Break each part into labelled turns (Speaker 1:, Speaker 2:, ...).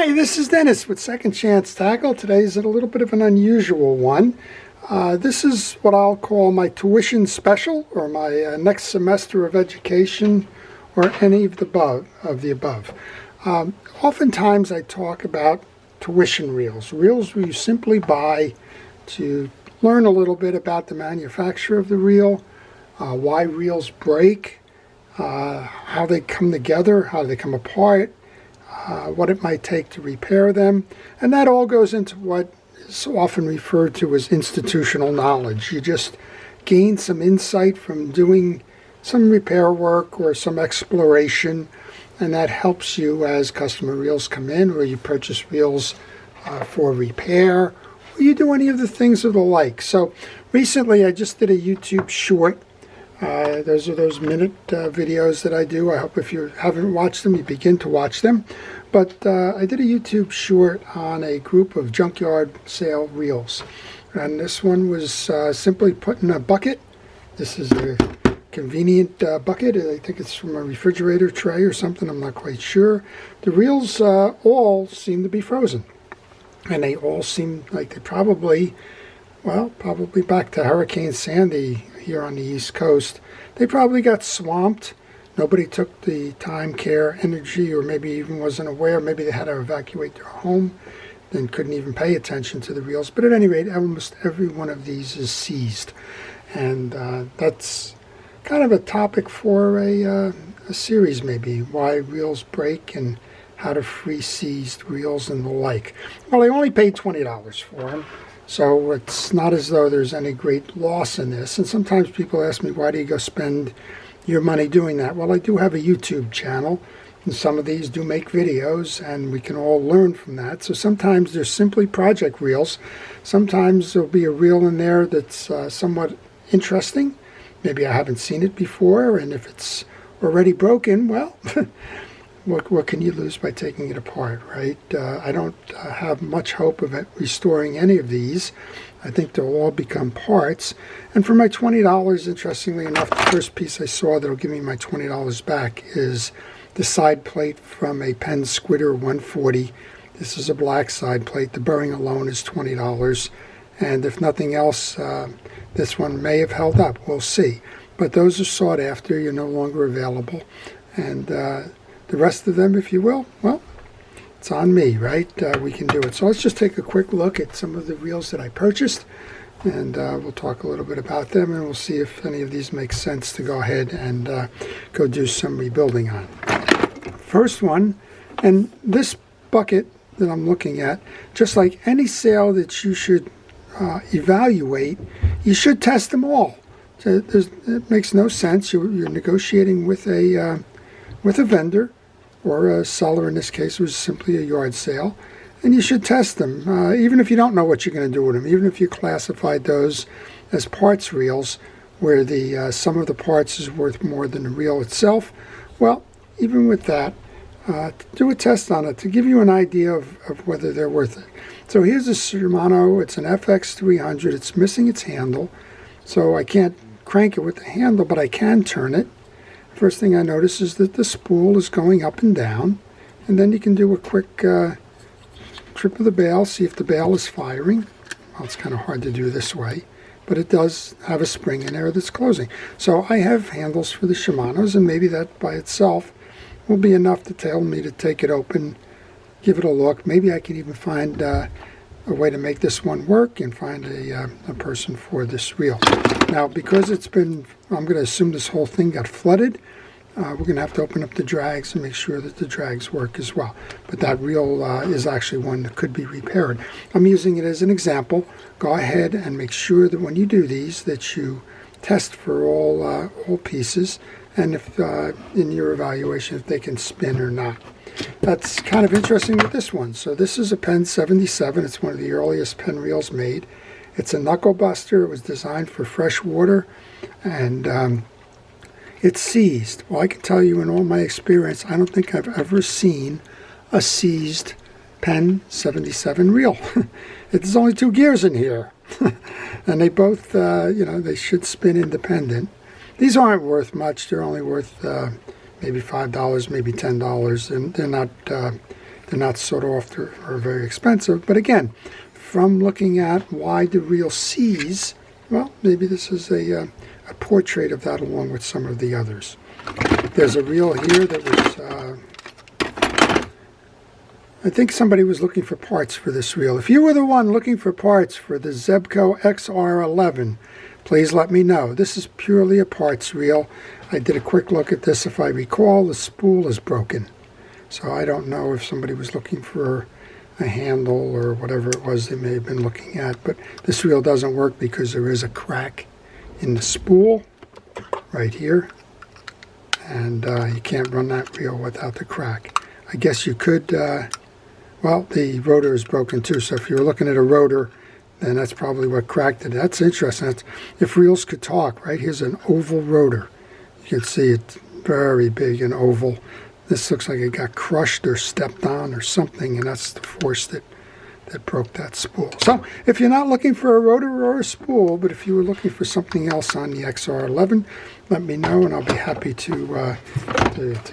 Speaker 1: Hi, this is Dennis with Second Chance Tackle. Today's a little bit of an unusual one. This is what I'll call my tuition special, or my next semester of education, or any of the above. Oftentimes I talk about tuition reels where you simply buy to learn a little bit about the manufacture of the reel, why reels break, how they come together, how they come apart, what it might take to repair them, and that all goes into what is often referred to as institutional knowledge. You just gain some insight from doing some repair work or some exploration, and that helps you as customer reels come in, or you purchase reels for repair, or you do any of the things of the like. So recently I just did a YouTube short. Those are those minute videos that I do. I hope if you haven't watched them, you begin to watch them. But I did a YouTube short on a group of junkyard sale reels. And this one was simply put in a bucket. This is a convenient bucket. I think it's from a refrigerator tray or something. I'm not quite sure. The reels all seem to be frozen. And they all seem like they probably back to Hurricane Sandy here on the East Coast. They probably got swamped. Nobody took the time, care, energy, or maybe even wasn't aware. Maybe they had to evacuate their home and couldn't even pay attention to the reels. But at any rate, almost every one of these is seized. And that's kind of a topic for a series maybe, why reels break and how to free seized reels and the like. Well, I only paid $20 for them. So it's not as though there's any great loss in this. And sometimes people ask me, why do you go spend your money doing that? Well, I do have a YouTube channel, and some of these do make videos, and we can all learn from that. So sometimes they're simply project reels. Sometimes there'll be a reel in there that's somewhat interesting. Maybe I haven't seen it before, and if it's already broken, well, what can you lose by taking it apart, right? I don't have much hope of it restoring any of these. I think they'll all become parts. And for my $20, interestingly enough, the first piece I saw that'll give me my $20 back is the side plate from a Penn Squitter 140. This is a black side plate. The bearing alone is $20. And if nothing else, this one may have held up. We'll see. But those are sought after. You're no longer available. And the rest of them, if you will, well, it's on me, right? We can do it. So let's just take a quick look at some of the reels that I purchased, and we'll talk a little bit about them, and we'll see if any of these make sense to go ahead and go do some rebuilding on. First one, and this bucket that I'm looking at, just like any sale that you should evaluate, you should test them all. So it makes no sense. You're negotiating with a vendor, or a seller. In this case, it was simply a yard sale, and you should test them, even if you don't know what you're going to do with them, even if you classified those as parts reels, where the sum of the parts is worth more than the reel itself. Well, even with that, do a test on it to give you an idea of whether they're worth it. So here's a Shimano. It's an FX300. It's missing its handle, so I can't crank it with the handle, but I can turn it. First thing I notice is that the spool is going up and down, and then you can do a quick trip of the bail, see if the bail is firing. Well, it's kind of hard to do this way, but it does have a spring in there that's closing. So I have handles for the Shimanos, and maybe that by itself will be enough to tell me to take it open, give it a look. Maybe I can even find a way to make this one work and find a person for this reel. Now, because it's been, I'm going to assume this whole thing got flooded, we're going to have to open up the drags and make sure that the drags work as well. But that reel is actually one that could be repaired. I'm using it as an example. Go ahead and make sure that when you do these, that you test for all pieces, and if in your evaluation, if they can spin or not. That's kind of interesting with this one. So this is a Penn 77. It's one of the earliest Penn reels made. It's a knuckle buster. It was designed for fresh water, and it's seized. Well, I can tell you in all my experience, I don't think I've ever seen a seized Penn 77 reel. There's only two gears in here, and they both, they should spin independent. These aren't worth much. They're only worth maybe $5, maybe $10, and they're not They're not sought after or very expensive. But again, from looking at why the reel sees, well, maybe this is a portrait of that along with some of the others. There's a reel here that was, I think somebody was looking for parts for this reel. If you were the one looking for parts for the Zebco XR11, please let me know. This is purely a parts reel. I did a quick look at this. If I recall, the spool is broken. So I don't know if somebody was looking for a handle or whatever it was they may have been looking at. But this reel doesn't work because there is a crack in the spool right here. And you can't run that reel without the crack. I guess you could, well, the rotor is broken too. So if you're looking at a rotor, then that's probably what cracked it. That's interesting. If reels could talk, right? Here's an oval rotor. You can see it's very big and oval. This looks like it got crushed or stepped on or something, and that's the force that broke that spool. So if you're not looking for a rotor or a spool, but if you were looking for something else on the XR11, let me know, and I'll be happy to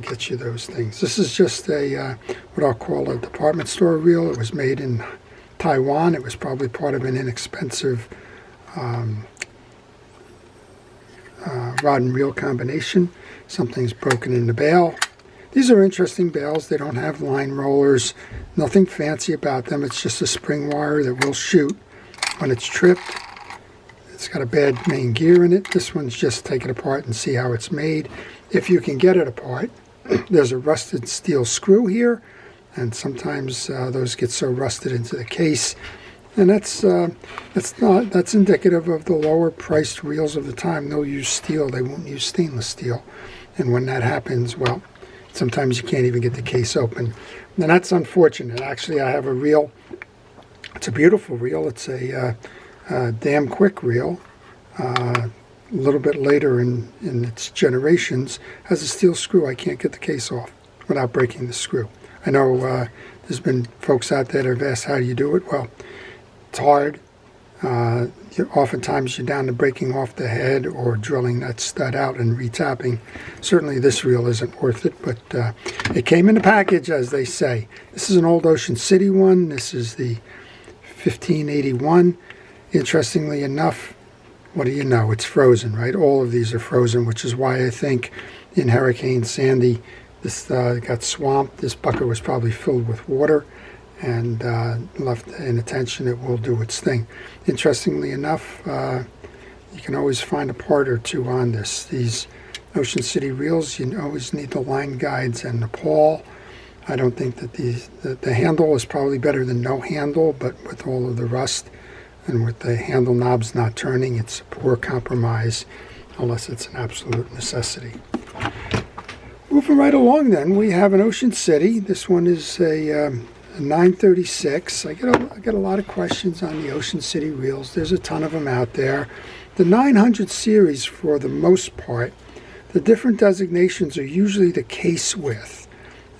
Speaker 1: get you those things. This is just a what I'll call a department store reel. It was made in Taiwan. It was probably part of an inexpensive rod and reel combination. Something's broken in the bail. These are interesting bails. They don't have line rollers, nothing fancy about them. It's just a spring wire that will shoot when it's tripped. It's got a bad main gear in it. This one's just take it apart and see how it's made. If you can get it apart, there's a rusted steel screw here, and sometimes those get so rusted into the case. And that's indicative of the lower priced reels of the time. They'll use steel. They won't use stainless steel. And when that happens, well, sometimes you can't even get the case open. And that's unfortunate. Actually, I have a reel. It's a beautiful reel. It's a damn quick reel. A little bit later in its generations, has a steel screw. I can't get the case off without breaking the screw. I know there's been folks out there that have asked, how do you do it? Well, it's hard. Oftentimes you're down to breaking off the head or drilling that stud out and retapping. Certainly this reel isn't worth it, but it came in a package, as they say. This is an old Ocean City one. This is the 1581. Interestingly enough, what do you know? It's frozen, right? All of these are frozen, which is why I think in Hurricane Sandy, this got swamped. This bucket was probably filled with water, and left inattention, it will do its thing. Interestingly enough, you can always find a part or two on this. These Ocean City reels, you always need the line guides and the pawl. I don't think that the handle is probably better than no handle, but with all of the rust and with the handle knobs not turning, it's a poor compromise unless it's an absolute necessity. Moving right along then, we have an Ocean City. This one is a 936. I get a lot of questions on the Ocean City reels. There's a ton of them out there. The 900 series, for the most part, the different designations are usually the case width.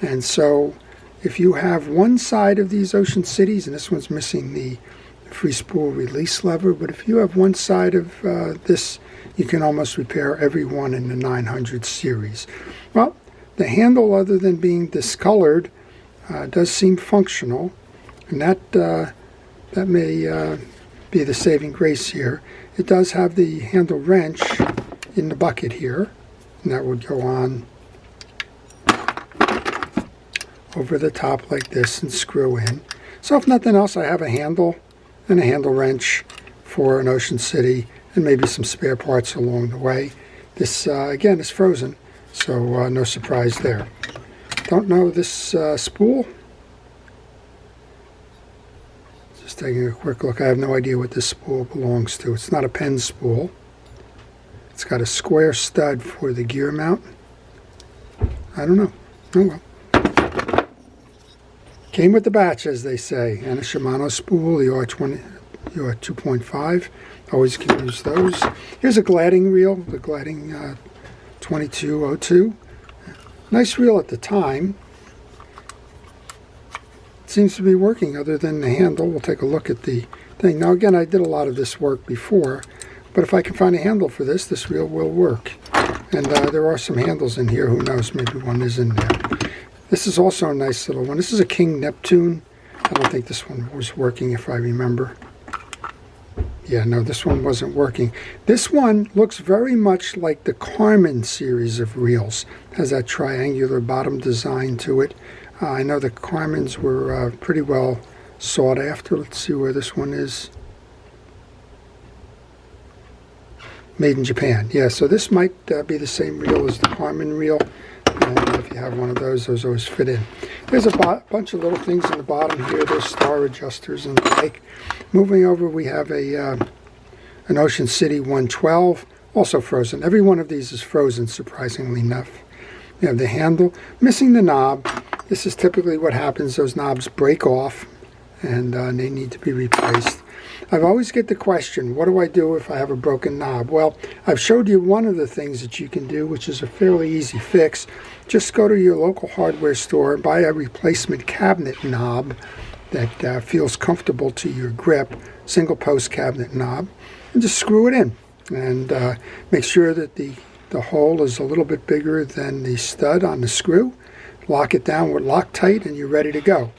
Speaker 1: And so if you have one side of these Ocean Cities, and this one's missing the free spool release lever, but if you have one side of this, you can almost repair every one in the 900 series. Well, the handle, other than being discolored, does seem functional, and that may be the saving grace here. It does have the handle wrench in the bucket here, and that would go on over the top like this and screw in. So if nothing else, I have a handle and a handle wrench for an Ocean City and maybe some spare parts along the way. This again is frozen, so no surprise there. Don't know this spool. Just taking a quick look. I have no idea what this spool belongs to. It's not a Penn spool. It's got a square stud for the gear mount. I don't know. Oh well. Came with the batch, as they say, and a Shimano spool, the R20, the R2.5. Always can use those. Here's a gladding reel, the gladding 2202. Nice reel at the time. It seems to be working other than the handle. We'll take a look at the thing. Now again, I did a lot of this work before, but if I can find a handle for this reel will work. And there are some handles in here. Who knows, maybe one is in there. This is also a nice little one. This is a King Neptune. I don't think this one was working if I remember. Yeah, no, this one wasn't working. This one looks very much like the Carmen series of reels. Has that triangular bottom design to it. I know the Carmens were pretty well sought after. Let's see where this one is. Made in Japan. Yeah, so this might be the same reel as the Carmen reel. And if you have one of those always fit in. There's a bunch of little things in the bottom here. There's star adjusters and the like. Moving over, we have an Ocean City 112, also frozen. Every one of these is frozen, surprisingly enough. You have the handle. Missing the knob. This is typically what happens. Those knobs break off, and they need to be replaced. I've always get the question, what do I do if I have a broken knob? Well, I've showed you one of the things that you can do, which is a fairly easy fix. Just go to your local hardware store and buy a replacement cabinet knob that feels comfortable to your grip, single post cabinet knob, and just screw it in. And make sure that the hole is a little bit bigger than the stud on the screw. Lock it down with Loctite and you're ready to go.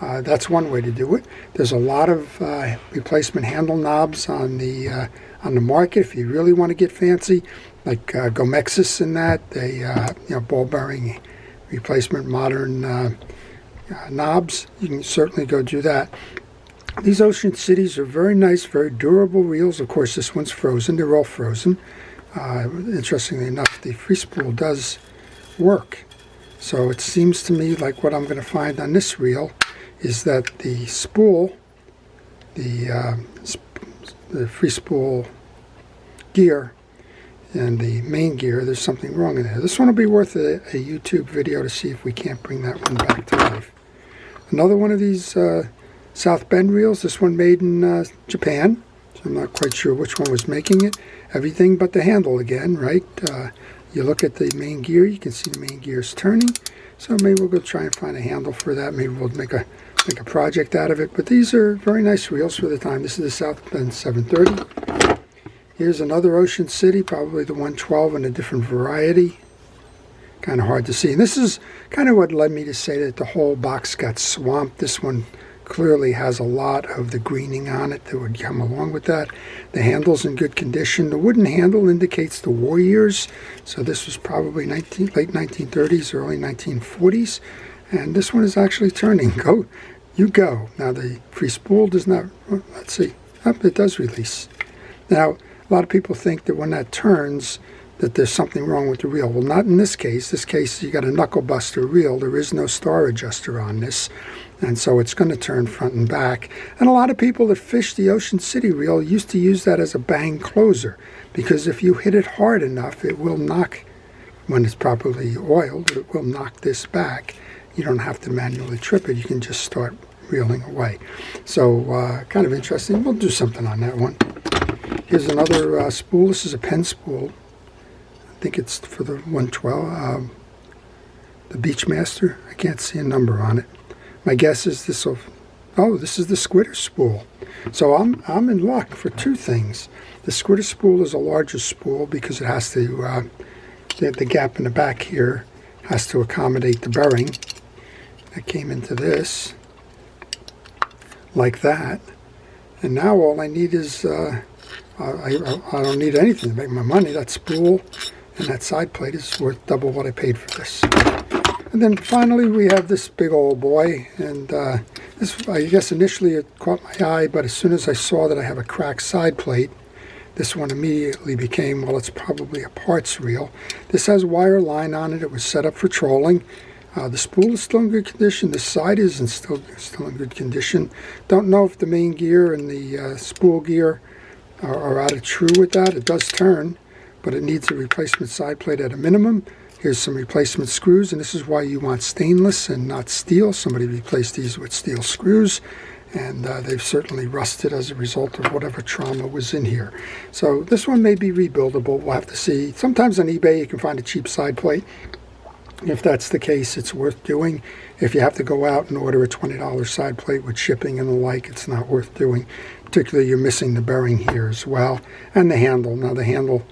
Speaker 1: That's one way to do it. There's a lot of replacement handle knobs on the market if you really want to get fancy, like Gomexis and that. They ball bearing replacement modern knobs. You can certainly go do that. These Ocean Cities are very nice, very durable reels. Of course, this one's frozen. They're all frozen. Interestingly enough, the free spool does work. So it seems to me like what I'm going to find on this reel is that the spool, the free spool gear and the main gear, there's something wrong in there. This one will be worth a YouTube video to see if we can't bring that one back to life. Another one of these South Bend reels, this one made in Japan, so I'm not quite sure which one was making it. Everything but the handle again, right? You look at the main gear, you can see the main gear is turning. So maybe we'll go try and find a handle for that. Maybe we'll make a project out of it. But these are very nice reels for the time. This is the South Bend 730. Here's another Ocean City, probably the 112 in a different variety. Kind of hard to see. And this is kind of what led me to say that the whole box got swamped. This one clearly has a lot of the greening on it that would come along with that. The handle's in good condition. The wooden handle indicates the war years, so this was probably late 1930s, early 1940s, and this one is actually turning. Go, you go. Now the free spool does not, let's see, it does release. Now a lot of people think that when that turns that there's something wrong with the reel. Well, not in this case. This case you got a knuckle buster reel. There is no star adjuster on this. And so it's going to turn front and back. And a lot of people that fish the Ocean City reel used to use that as a bang closer, because if you hit it hard enough, it will knock, when it's properly oiled, it will knock this back. You don't have to manually trip it. You can just start reeling away. So kind of interesting. We'll do something on that one. Here's another spool. This is a Penn spool. I think it's for the 112, the Beachmaster. I can't see a number on it. My guess is this will, oh, this is the Squitter spool. So I'm in luck for two things. The Squitter spool is a larger spool because it has to, the gap in the back here has to accommodate the bearing. That came into this, like that. And now all I need is, I don't need anything to make my money. That spool and that side plate is worth double what I paid for this. And then finally we have this big old boy, and this, I guess initially it caught my eye, but as soon as I saw that I have a cracked side plate, this one immediately became, well, it's probably a parts reel. This has wire line on it. It was set up for trolling. The spool is still in good condition. The side is still in good condition. Don't know if the main gear and the spool gear are out of true with that. It does turn, but it needs a replacement side plate at a minimum. Here's some replacement screws, and this is why you want stainless and not steel. Somebody replaced these with steel screws, and they've certainly rusted as a result of whatever trauma was in here. So this one may be rebuildable. We'll have to see. Sometimes on eBay you can find a cheap side plate. If that's the case, it's worth doing. If you have to go out and order a $20 side plate with shipping and the like, it's not worth doing. Particularly you're missing the bearing here as well, and the handle. Now the handle,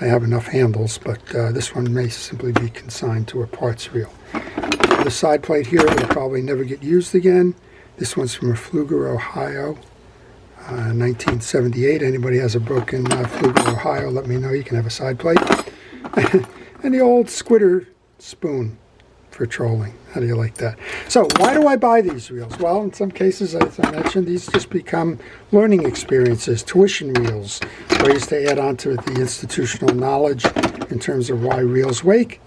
Speaker 1: I have enough handles, but this one may simply be consigned to a parts reel. The side plate here will probably never get used again. This one's from a Pfluger, Ohio, 1978. Anybody has a broken Pfluger, Ohio, let me know. You can have a side plate. And the old squitter spoon for trolling. How do you like that? So why do I buy these reels? Well, in some cases, as I mentioned, these just become learning experiences, tuition reels, ways to add on to the institutional knowledge in terms of why reels break.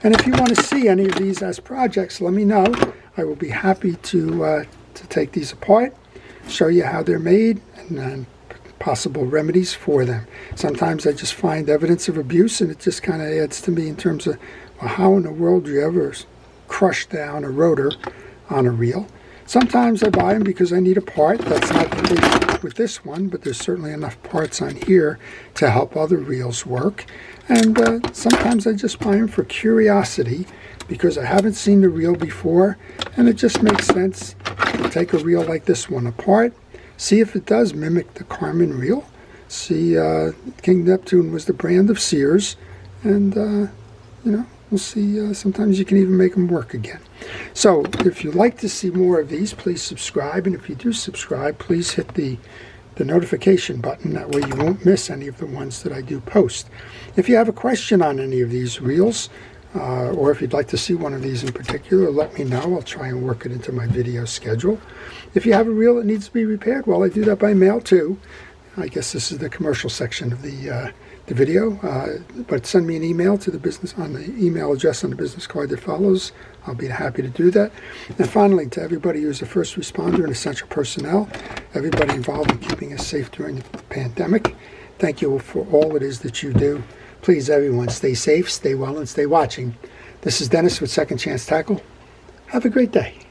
Speaker 1: And if you want to see any of these as projects, let me know. I will be happy to take these apart, show you how they're made, and possible remedies for them. Sometimes I just find evidence of abuse, and it just kind of adds to me in terms of, well, how in the world do you ever crush down a rotor on a reel? Sometimes I buy them because I need a part. That's not the case with this one, but there's certainly enough parts on here to help other reels work. And sometimes I just buy them for curiosity because I haven't seen the reel before, and it just makes sense to take a reel like this one apart, see if it does mimic the Carmen reel. See, King Neptune was the brand of Sears, and you know, we'll see. Sometimes you can even make them work again. So if you'd like to see more of these, please subscribe. And if you do subscribe, please hit the notification button. That way you won't miss any of the ones that I do post. If you have a question on any of these reels, or if you'd like to see one of these in particular, let me know. I'll try and work it into my video schedule. If you have a reel that needs to be repaired, well, I do that by mail too. I guess this is the commercial section of the video, but send me an email to the business on the email address on the business card that follows. I'll be happy to do that. And finally, to everybody who's a first responder and essential personnel, everybody involved in keeping us safe during the pandemic, thank you for all it is that you do. Please, everyone, stay safe, stay well, and stay watching. This is Dennis with Second Chance Tackle. Have a great day.